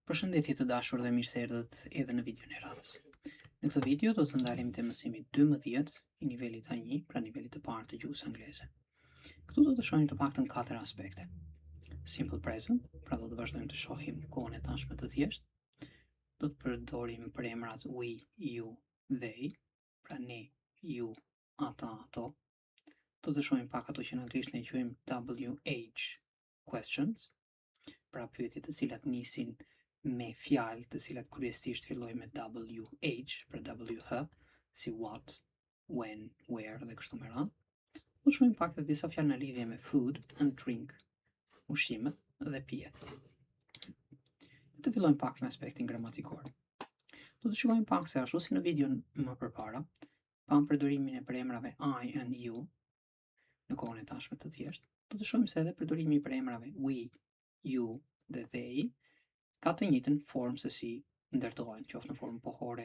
Përshëndetje të dashur dhe mirë se erdhët edhe në videon e radhës. Në këtë video do të ndalemi te mësimi 12 i nivelit A1, pra nivelit të parë të gjuhës angleze. Këtu do të shohim të paktën 4 aspekte. Simple present, pra do të vazhdojmë të shohim kohën e tashme të thjeshtë. Do të përdorim përemrat we, you, they, pra ne, ju, ata, ato. Do të shohim pak ato që në anglisht ne i quajmë WH questions, pra pyetjet të cilat nisin me fjalë të cilat kryesisht fillojnë me WH, pra WH, si what, when, where dhe kështu me radhë. Do të shohim pak të disa fjalë në lidhje me food and drink, ushqimet dhe pijet. Të fillojmë pak me aspektin gramatikor. Do të shikojmë pak se ashtu si në videon më përpara, pam përdorimin e përemrave I and you në kohën e tashme të thjeshtë, do të shohim se edhe përdorimi i përemrave we, you dhe they ka të njëjtën formë se si ndërtohen, qoftë në formë pohore,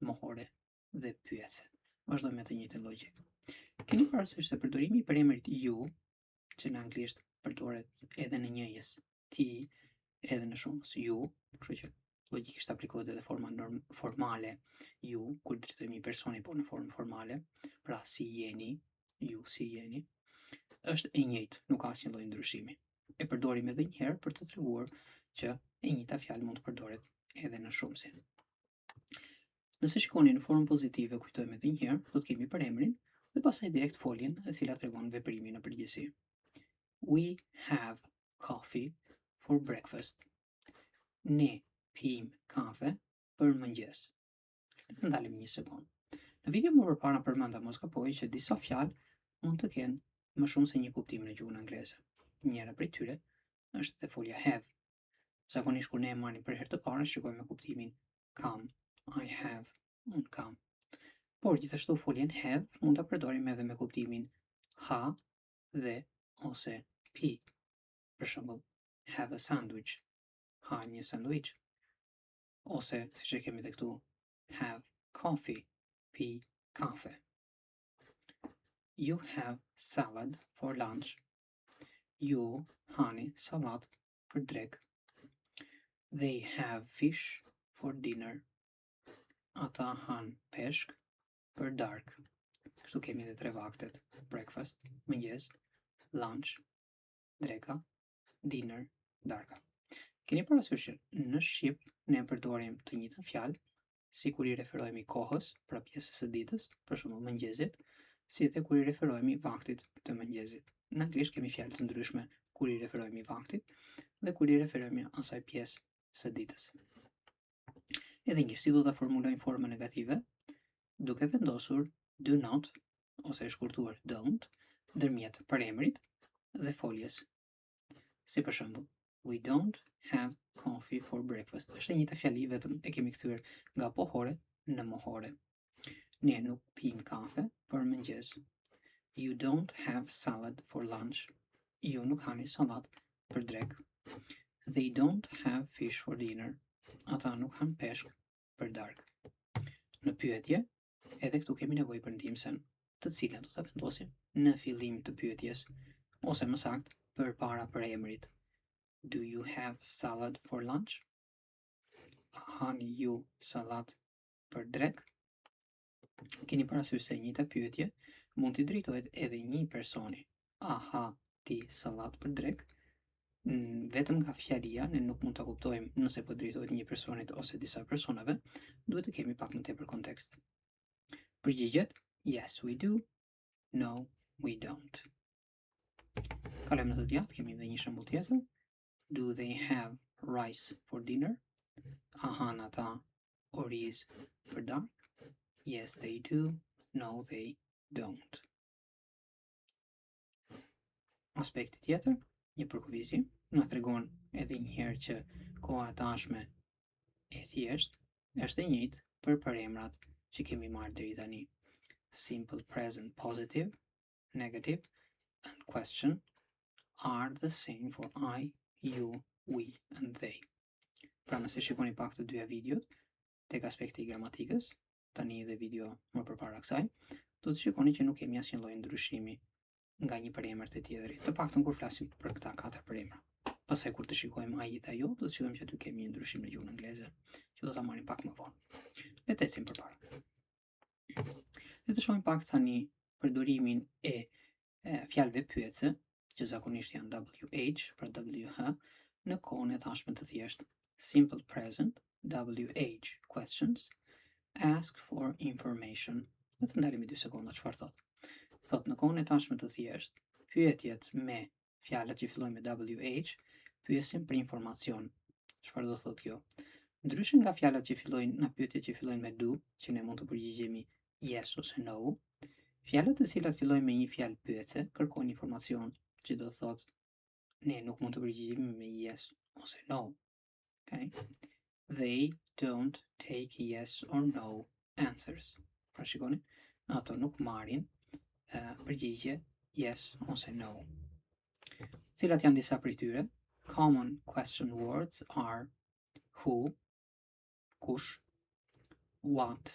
mohore dhe pyetse. Vazhdojmë me të njëjtën logjik. Keni parasysh se përdorimi i përemrit you, që në anglisht përdoret edhe në njëjës, ti, edhe në shumës you, kështu që logjikisht aplikohet edhe forma formale you, kur drejtojmë një personi po në formë formale, pra si jeni, ju si jeni, është e njëjtë, nuk ka asnjë lloj ndryshimi. E përdorim edhe një herë për të treguar që e njëjta fjalë mund të përdoret edhe në shumësin. Nëse shikoni në formë pozitive, kujtojmë edhe një herë, do të kemi përemrin dhe pastaj direkt foljen e cila tregon veprimin në përgjithësi. We have coffee for breakfast. Ne pim kafe për mëngjes. Le të ndalemi një sekond. Në video më përpara përmenda mos gaboj që disa fjalë mund të kenë më shumë se një kuptim në gjuhën angleze. Njëra prej tyre është dhe folja have. Zakonisht kur ne e marrim për herë të parë, shikojmë me kuptimin kam, I have, un kam. Por gjithashtu foljen have mund ta përdorim edhe me kuptimin ha dhe ose pi. Për shembull, have a sandwich, ha një sandwich. Ose, siç e kemi edhe këtu, have coffee, pi kafe. You have salad for lunch. Ju hani sallat për drekë. They have fish for dinner. Ata han peshk për dark. Kështu kemi edhe 3 vaktet: breakfast, mëngjes, lunch, dreka, dinner, darka. Keni parasysh që në shqip ne përdorim të njëjtën fjalë si kur i referohemi kohës, pra pjesës së ditës, për shembull mëngjesit, si edhe kur i referohemi vaktit të mëngjesit. Në anglisht kemi fjalë të ndryshme kur i referohemi vaktit dhe kur i referohemi asaj pjesë së ditës. Edhe një si do ta formulojmë formën negative, duke vendosur do not ose e shkurtuar don't ndërmjet përemrit dhe foljes. Si për shembull, we don't have coffee for breakfast. Është e njëjta fjali, vetëm e kemi kthyer nga pohore në mohore. Ne nuk pim kafe për mëngjes. You don't have salad for lunch. Ju nuk hani sallat për drekë. They don't have fish for dinner. Ata nuk han peshk për darkë. Në pyetje, edhe këtu kemi nevojë për ndihmësen, të cilën do ta vendosim në fillim të pyetjes, ose më saktë përpara përemrit. Do you have salad for lunch? Hani ju sallat për drekë? Keni parasysh se e njëjta pyetje mund t'i drejtohet edhe një personi. A ha ti sallat për drekë? Vetëm nga fjalia ne nuk mund ta kuptojmë nëse po drejtohet një personit ose disa personave, duhet të kemi pak më tepër kontekst. Përgjigjet: yes we do, no we don't. Kalojmë në të gjatë, kemi edhe një shembull tjetër. Do they have rice for dinner? A han ata oriz për darkë? Yes they do, no they don't. Aspekti tjetër, një përkufizim, na tregon edhe një herë që koha e tashme e thjeshtë është e njëjtë për përemrat që kemi marrë deri tani. Simple present positive, negative and question are the same for I, you, we and they. Pra nëse shikoni pak të dyja videot tek aspekti i gramatikës, tani edhe video më përpara kësaj, do të shikoni që nuk kemi asnjë lloj ndryshimi nga një përemër te tjetri, të paktën kur flasim për këta 4 përemra. Pastaj kur të shikojmë ai dhe ajo, do të shohim që aty kemi një ndryshim në gjuhën angleze, që do ta marrim pak më vonë. Le të ecim përpara. Le të shohim pak tani përdorimin e fjalëve pyetse, që zakonisht janë WH për WH, në kohën e tashme të thjeshtë. Simple present, WH questions, ask for information. Le të ndalemi 2 sekonda çfarë thot. Thot në kohën e tashme të thjeshtë, pyetjet me fjalët që fillojnë me WH pyesin për informacion. Çfarë do thotë kjo? Ndryshe nga fjalët që fillojnë në pyetjet që fillojnë me do, që ne mund të përgjigjemi yes ose no, fjalët të cilat fillojnë me një fjalë pyetse kërkojnë informacion, që do thotë ne nuk mund të përgjigjemi me yes ose no. Okay? They don't take yes or no answers. Pra shikoni, ato nuk marrin përgjigje yes ose no. Cilat janë disa prej tyre? Common question words are who, kush, what,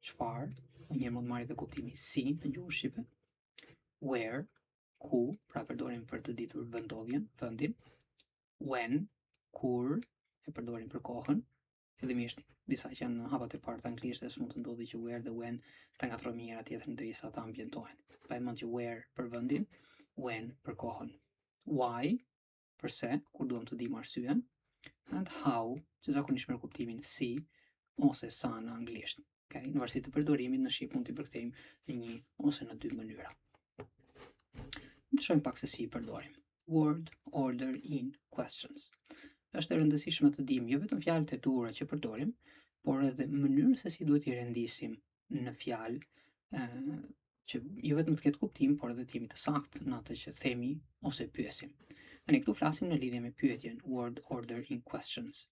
çfarë, një mund marrë dhe kuptimi si në gjuhën shqipe, where, ku, pra përdorim për të ditur vendodhjen, vendin, when, kur, e përdorim për kohën. Fillimisht disa që janë në hapat e parë të anglisht mund të ndodhi që where dhe when të ngatrojmë njëra tjetrën derisa ta ambientohen. Pa e mend që where për vendin, when për kohën. Why, përse, kur duam të dimë arsyen, and how, që zakonisht merr kuptimin si ose sa në anglisht. Okay? Në varësi të përdorimit në shqip mund t'i përkthejmë në një ose në 2 mënyra. Të shohim pak se si i përdorim. Word order in questions. Është e rëndësishme të dimë jo vetëm fjalët e duhura që përdorim, por edhe mënyrën se si duhet i rendisim në fjalë, që jo vetëm të ketë kuptim, por edhe të jemi të saktë në atë që themi ose pyesim. Ne këtu flasim në lidhje me pyetjen word order in questions.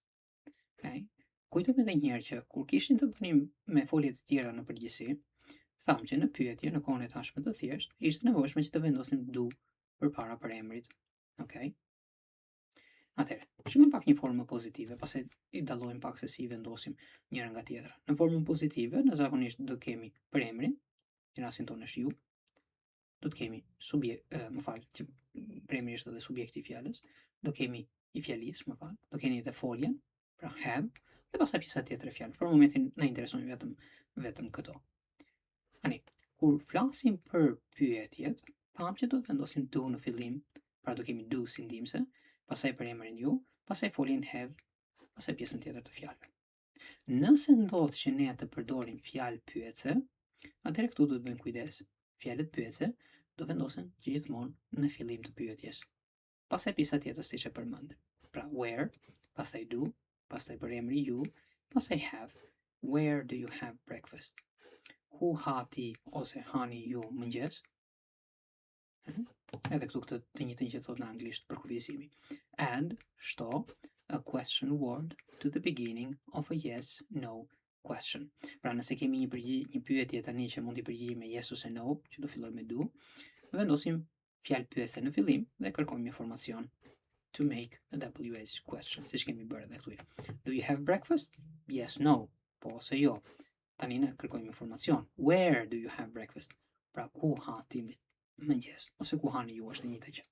Okay? Kujtojmë edhe një herë që kur kishim të bënim me folje të tjera në përgjithësi, thamë që në pyetje në kohën e tashme të thjeshtë ishte nevojshme që të vendosim do përpara përemrit. Okay? Atëherë, shikojmë pak një formë pozitive, pastaj i dallojmë pak se si vendosim njëra nga tjetra. Në formën pozitive, në zakonisht do kemi përemrin, në rastin tonë është ju. Do të kemi që përemri është edhe subjekti i fjalës, do kemi i fjalis, do kemi edhe foljen, pra have, dhe pastaj pjesa tjetër e fjalës. Për momentin na interesojnë vetëm këto. Ani, kur flasim për pyetjet, pam që do të vendosim do në fillim, pra do kemi do si ndihmëse, pastaj përemrin ju, pastaj foljen have, pastaj pjesën tjetër të fjalës. Nëse ndodh që ne të përdorim fjalë pyetse, atëherë këtu do të bëjmë kujdes. Fjalët pyetse do vendosen gjithmonë në fillim të pyetjes. Pastaj pjesa tjetër siç e përmend. Pra where, pastaj do, pastaj përemri you, pastaj have. Where do you have breakfast? Ku ha ti ose hani ju mëngjes? Edhe këtu këtë të njëjtën që thot në anglisht për kufizimi. Add, shto, a question word to the beginning of a yes, no question. Pra nëse kemi një pyetje tani që mund t'i përgjigjemi me yes ose no, që do filloj me do, vendosim fjalë pyese në fillim dhe kërkojmë informacion to make a WH question, siç kemi bërë edhe këtu. Do you have breakfast? Yes, no, po ose jo. Tani ne kërkojmë informacion. Where do you have breakfast? Pra ku ha ti mëngjes, ose ku hani ju është e njëjta gjë.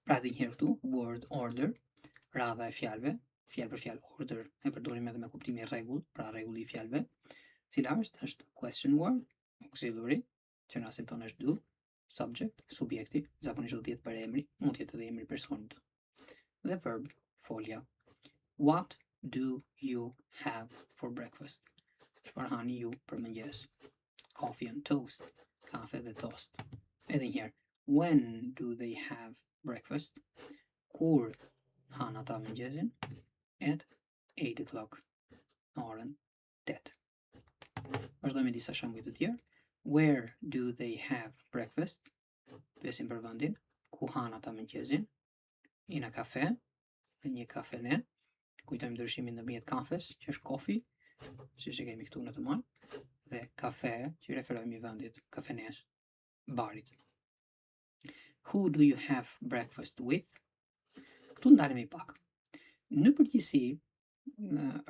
Pra dhe njëherë këtu, word order, radha e fjalëve, fjalë për fjalë order e përdorim edhe me kuptimin rregull, pra rregulli i fjalëve, cila është question word, auxiliary, që në rastin tonë është do, subject, subjekti, zakonisht do të jetë përemri, mund të jetë edhe emri personit. Dhe verb, folja. What do you have for breakfast? Çfarë hani ju për mëngjes? Coffee and toast, kafe dhe toast. Edhe njëherë, when do they have breakfast? Kur han ata mëngjesin? At 8 o'clock, në orën 8. Vazhdojmë me disa shembuj të tjerë. Where do they have breakfast? Pyesim për vendin. Ku han ata mëngjesin? In a cafe, në një kafene. Kujtojmë ndryshimin ndërmjet kafes, që është coffee, siç e kemi këtu në të mal, dhe kafe, që referohemi i vendit, kafenes, barit. Who do you have breakfast with? Këtu ndalemi pak. Në përgjithësi,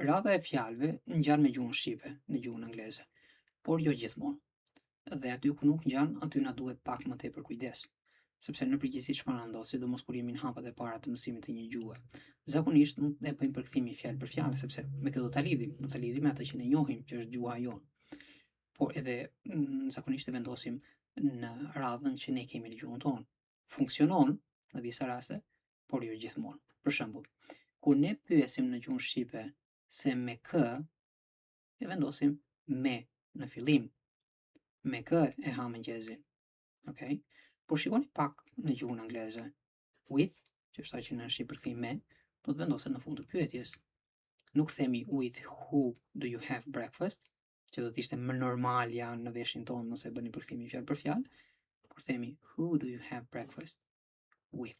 radha e fjalëve ngjan me gjuhën shqipe, në gjuhën angleze, por jo gjithmonë. Dhe aty ku nuk ngjan, aty na duhet pak më tepër kujdes. sepse në përgjithësi çfarë ndodh, sidomos kur jemi në hapat e para të mësimit të një gjuhë. Zakonisht mund e bëjmë përkthimi fjalë për fjalë, sepse me këtë do ta lidhim me atë që ne njohim, që është gjuha jonë. Por edhe zakonisht e vendosim në radhën që ne kemi në gjuhën tonë. Funksionon në disa raste, por jo gjithmonë. Për shembull, kur ne pyesim në gjuhën shqipe se me kë, e vendosim me në fillim. Me kë e ha mëngjesin. Okej? Por shikoni pak në gjuhën angleze. With, që është ajo që në shqip përkthim me, do të vendoset në fund të pyetjes. Nuk themi with who do you have breakfast, që do të ishte më normalja në veshin tonë nëse bëni përkthimi fjalë për fjalë, por themi who do you have breakfast with.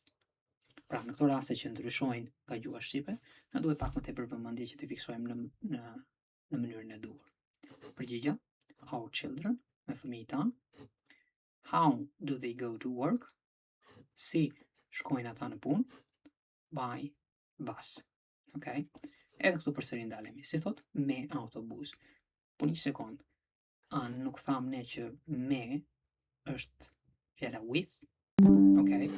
Pra, në këto raste që ndryshojnë nga gjuha shqipe, na duhet pak më tepër vëmendje që të fiksojmë në mënyrën e duhur. Përgjigja: our children, me fëmijët tanë. How do they go to work? Si shkojnë ata në punë? By bus. Okay? Edhe këtu përsëri ndalemi. Si thot? Me autobus. Po një sekond. Nuk tham ne që me është fjala with? Okay.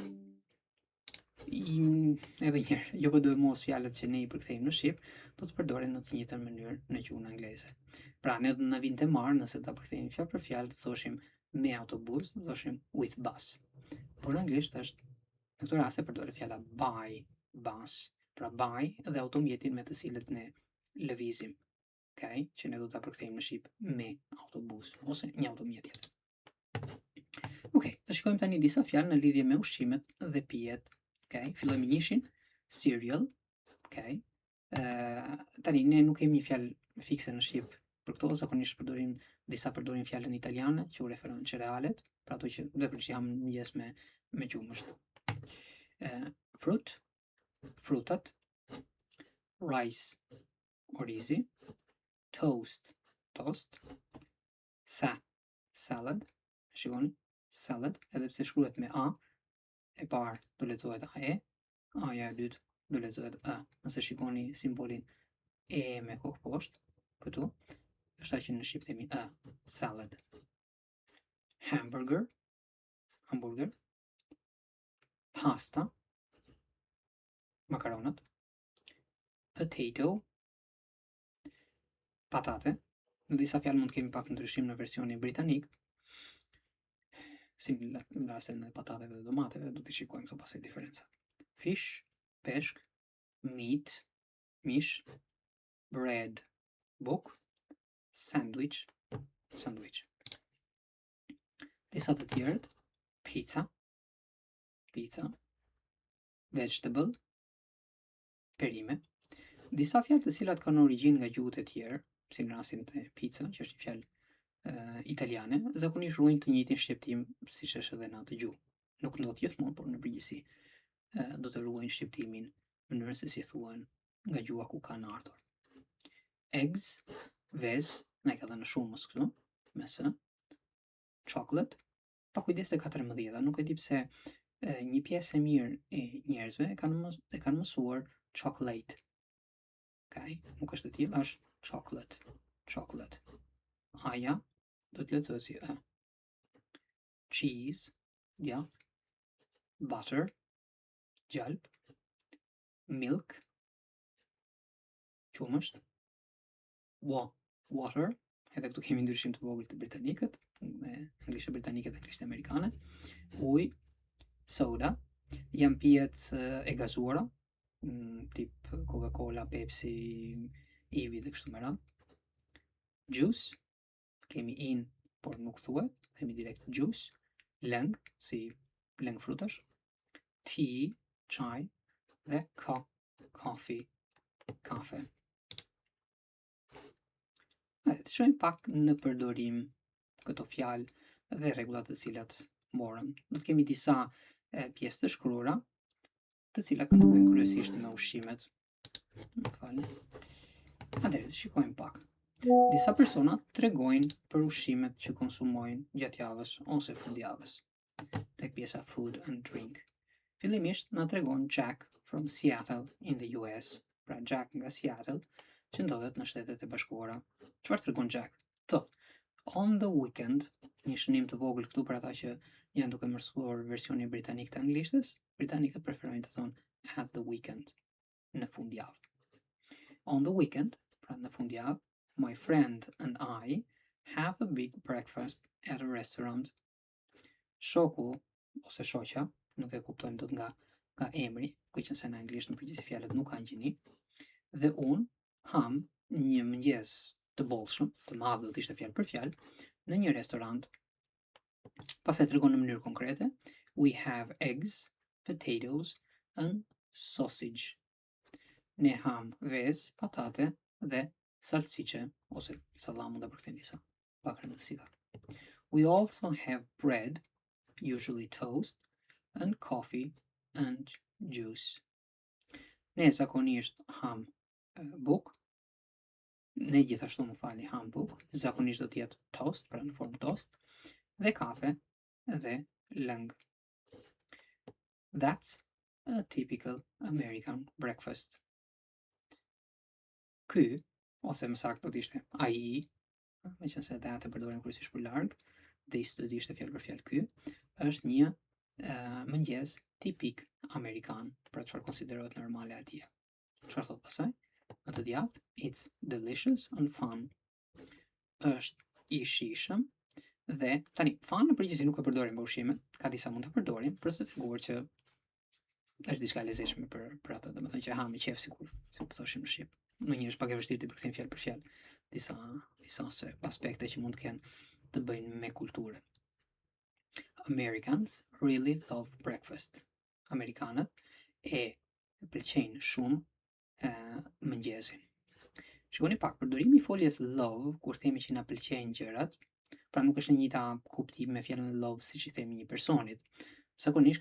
Edhe njërë, jo po do mos fjalët që ne i përkthejmë në shqip, do të përdoren në të njëjtën mënyrë në gjuhën angleze. Pra, ne do na vinte marrë nëse ta përkthejmë fjalë për fjalë, të thoshim me autobus, të thoshim with bus. Por në anglisht është, në këtë rast e përdoret fjala by bus. Pra, by dhe automjetin me të cilët ne lëvizim. Okay? Që ne do ta përkthejmë në shqip me autobus ose një automjet tjetër. Okej, të shikojmë tani disa fjalë në lidhje me ushqimet dhe pijet. Okay, fillojmë me njëshin, cereal. Okay. Tani ne nuk kemi fjalë fikse në shqip për këto, zakonisht përdorim fjalën italiane që u referon cerealet, pra ato që zakonisht jam mëngjes me gjumësht. Fruit, frutat. Rice, orizi. Toast, toast. Salad, shikoni, salad, edhe pse shkruhet me a, e parë do lexohet AE, A-ja e dytë do lexohet A. Nëse shikoni simbolin E me kokë poshtë, këtu, është ajo që në shqip themi A, salad. Hamburger, hamburger. Pasta, makaronat. Potato, patate. Në disa fjalë mund të kemi pak ndryshim në versionin britanik, si në rastin e patateve dhe domateve, do të shikojmë këto pastaj diferenca. Fish, peshk. Meat, mish. Bread, buk. Sandwich, sandwich. Disa të tjerët: pizza, pizza. Vegetable, perime. Disa fjalë të cilat kanë origjinë nga gjuhët e tjerë, si në rastin e pizza, që është një fjalë italiane, zakonisht ruajnë të njëjtin shqiptim siç është edhe në atë gjuhë. Nuk ndodh gjithmonë, por në përgjithësi do të ruajnë shqiptimin në mënyrën se si thuhen nga gjuha ku kanë ardhur. Eggs, vezë, ne ka dhënë shumës këtu, me s. Chocolate, pa kujdes te 14, nuk e di pse një pjesë e mirë e njerëzve e kanë mësuar chocolate. Okay? Nuk është e tillë, është chocolate. Chocolate. Aja do të lexohet si e. Cheese, djath. Butter, gjalp. Milk, qumësht. Water, edhe këtu kemi ndryshim të vogël të britanikët, anglisht britanike dhe anglisht amerikane. Ujë, soda, janë pijet e gazuara, tip Coca-Cola, Pepsi, Evi dhe kështu me radhë. Juice, kemi in, por nuk thuhet, themi direkt juice. Lëng, si lëng frutash. Tea, çaj, dhe coffee, kafe. Të shohim pak në përdorim këto fjalë dhe rregullat të cilat morëm. Do të kemi disa pjesë të shkruara, të cilat kanë të bëjnë kryesisht me ushqimet. Atëherë, shikojmë pak. Disa persona tregojnë për ushqimet që konsumojnë gjatë javës ose fundjavës. Tek pjesa food and drink. Fillimisht na tregon Jack from Seattle in the US. Pra Jack nga Seattle, që ndodhet në Shtetet e Bashkuara. Çfarë tregon Jack? Thot, on the weekend, një shënim të vogël këtu për ata që janë duke mësuar versioni britanik të anglishtës, britanikët preferojnë të thonë at the weekend, në fundjavë. On the weekend, pra në fundjavë, my friend and I have a big breakfast at a restaurant. Shoku ose shoqja, nuk e kuptojmë dot nga emri, ku që në anglisht në përgjithësi fjalët nuk kanë gjini, dhe unë ham një mëngjes të bollshëm, të madh do të ishte fjalë për fjalë, në një restorant. Pastaj tregon në mënyrë konkrete, we have eggs, potatoes and sausage. Ne ham vezë, patate dhe salsiqe ose sallam mund ta përkthejmë disa pak rëndësira. We also have bread, usually toast, and coffee and juice. Ne zakonisht ham buk, ne gjithashtu më fali ham buk, zakonisht do të jetë toast, pra në formë toast, dhe kafe dhe lëng. That's a typical American breakfast. Ky, ose më saktë do të ishte ai, meqense that e përdorim kryesisht për larg, this do të ishte fjalë për fjalë ky, është një mëngjes tipik amerikan, pra çfarë konsiderohet normale atje. Çfarë thot pasaj? Në të djathtë, it's delicious and fun. Është i shijshëm dhe tani fun në përgjithësi nuk e përdorim për ushqimet, ka disa mund ta përdorim për të treguar që është diçka e lezetshme për atë, domethënë që ha me qejf sikur po thoshim në shqip. Në një është pak e vështirë të përkthejmë fjalë për fjalë disa aspekte që mund të kenë të bëjnë me kulturën. Americans really love breakfast. Amerikanët e pëlqejnë shumë mëngjesin. Shikoni pak, përdorimi i foljes love kur themi që na pëlqejnë gjërat, pra nuk është në njëjta kuptim me fjalën love siç i themi një personit. Zakonisht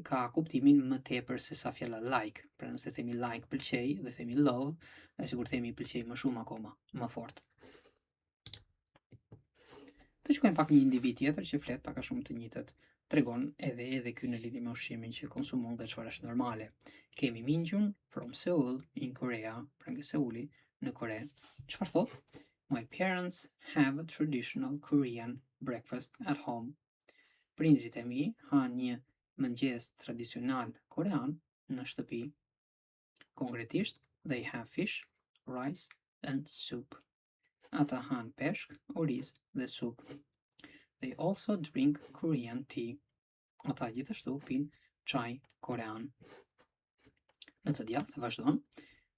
ka kuptimin më tepër se sa fjala like. Pra nëse themi like pëlqej dhe themi love, është sikur themi pëlqej më shumë akoma, më fort. Të shikojmë pak një individ tjetër që flet pak a shumë të njëjtat. Tregon edhe ky në lidhje me ushqimin që konsumon dhe çfarë është normale. Kemi Minjun from Seoul in Korea, pra nga Seuli në Kore. Çfarë thot? My parents have a traditional Korean breakfast at home. Prindrit e mi han një mëngjes tradicional korean në shtëpi. Konkretisht, they have fish, rice and soup. Ata han peshk, oriz dhe sup. They also drink Korean tea. Ata gjithashtu pin çaj korean. Në të djathtë vazhdon.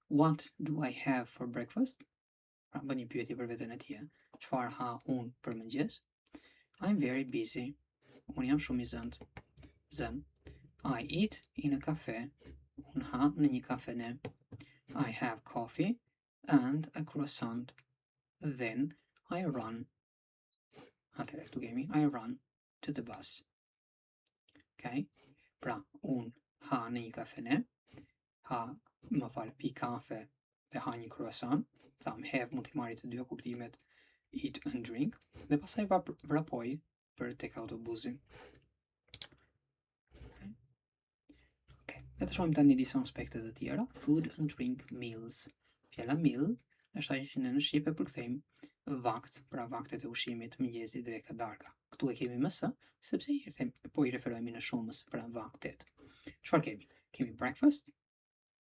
What do I have for breakfast? Pra bën një pyetje për veten e tij. Çfarë ha unë për mëngjes? I'm very busy. Unë jam shumë i zënë. I eat in a cafe. Unë ha në një kafene. I have coffee and a croissant. Then I run. Atëherë këtu kemi I run to the bus. Okay? Pra, unë ha në një kafene, pi kafe dhe ha një croissant, tham have mund të marrë të dy kuptimet eat and drink, dhe pastaj vrapoj për tek autobusi. Okay. Le të shohim tani disa aspekte të tjera. Food and drink meals. Fjala meal është ajo që ne në shqip e përkthejmë vakt, pra vaktet e ushqimit, mëngjesi, dreka, darka. Ktu e kemi më së, sepse i referohemi në shumës, pra vaktet. Çfarë kemi? Kemi breakfast,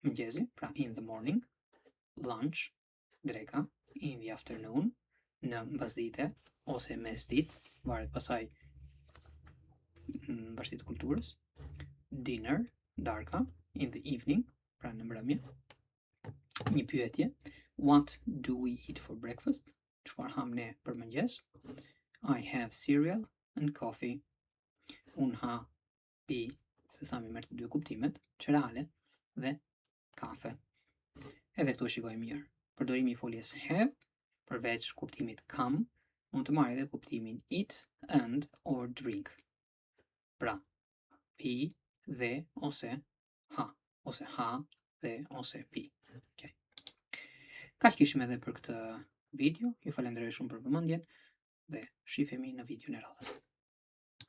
mëngjesi, pra in the morning, lunch, dreka, in the afternoon, në mbasdite ose mesditë, varet pasaj mbashtit të kulturës, dinner, darka, in the evening, pra në mbrëmje. Një pyetje, what do we eat for breakfast? Çfarë ham ne për mëngjes? I have cereal and coffee. Unë ha pi, se thami merr të dy kuptimet, cereale dhe kafe. Edhe këtu shikojmë mirë. Përdorimi i foljes have, përveç kuptimit kam, mund të marrë edhe kuptimin eat and or drink. Pra, pi dhe ose ha dhe ose pi. Okay. Kaq kishim edhe për këtë video. Ju falenderoj shumë për vëmendjen dhe shihemi në videon e radhës.